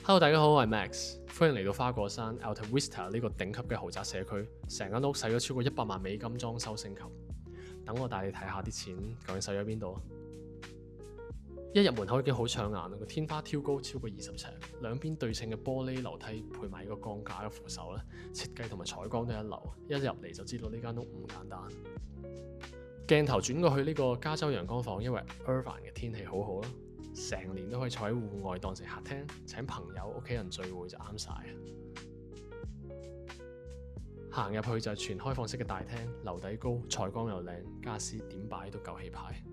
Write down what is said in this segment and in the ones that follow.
Hello，大家好，我係 Max，歡迎嚟到花果山 Alta Vista 呢個頂級嘅豪宅社區。成間屋使咗超過100萬美金裝修升級。等我帶你睇下啲錢究竟使咗邊度啊！一入門口已經好搶眼啦，個天花挑高超過20尺，兩邊對稱嘅玻璃樓梯配埋個鋼架嘅扶手咧，設計同埋採光都一流。一入嚟就知道呢間屋唔簡單。鏡頭轉過去呢個加州陽光房，因為 Irvine 嘅天氣好好啦。成年都可以坐喺戶外當成客廳，請朋友屋企人聚會就啱晒。行入去就係全開放式嘅大廳，樓底高，採光又靚，家私點擺都夠氣派。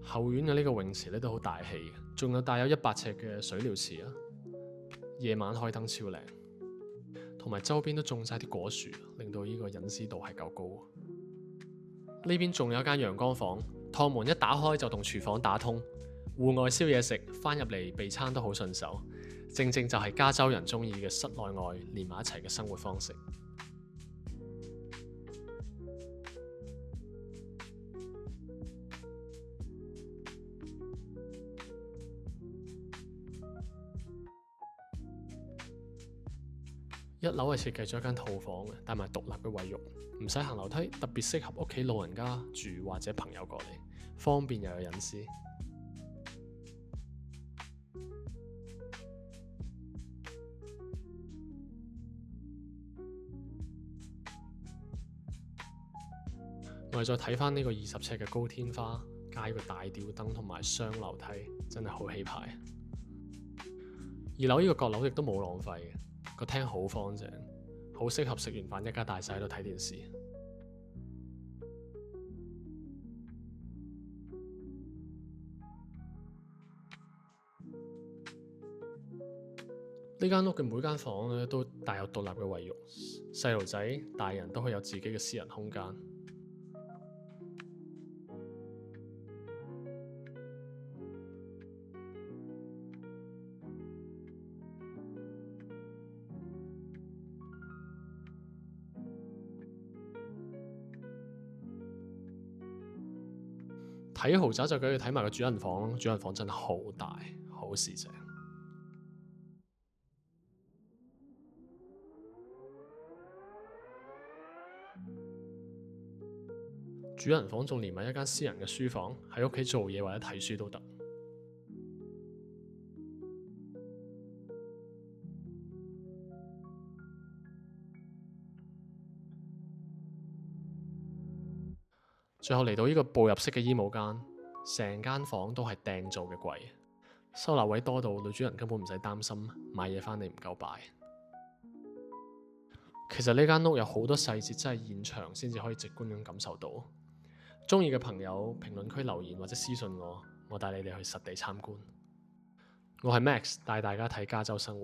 後院嘅呢個泳池咧都好大氣，仲有帶有100尺嘅水療池啊！夜晚開燈超靚。同埋周邊都種晒啲果樹，令到呢個隱私度係夠高。呢邊仲有一間陽光房，趟門一打開就同廚房打通，戶外燒嘢食，翻入嚟備餐都好順手。正正就係加州人中意嘅室內外連埋一齊嘅生活方式。一樓係設計咗一間套房嘅，帶埋獨立嘅衛浴，唔使行樓梯，特別適合屋企老人家住或者朋友過嚟，方便又有隱私。我哋再睇返呢個20尺嘅高天花，加一個大吊燈同埋雙樓梯，真係好氣派。2樓呢個閣樓亦都冇浪費嘅。個廳好方正，好適合食完飯一家大細喺度睇電視。呢間屋嘅每間房咧都帶有獨立嘅衛浴，細路仔、大人都可以有自己嘅私人空間。睇豪宅就梗要睇埋個主人房咯，主人房真係好大，好時正。主人房仲連埋一間私人嘅書房，喺屋企做嘢或者睇書都得。最後嚟到呢個步入式嘅衣帽間，成間房都係訂做嘅櫃，收納位多到女主人根本唔使擔心買嘢返嚟唔夠擺。其實呢間屋有好多細節真係現場先至可以直觀咁感受到。鍾意嘅朋友評論區留言或者私信我帶你哋去實地參觀。我係 Max，帶大家睇加州生活。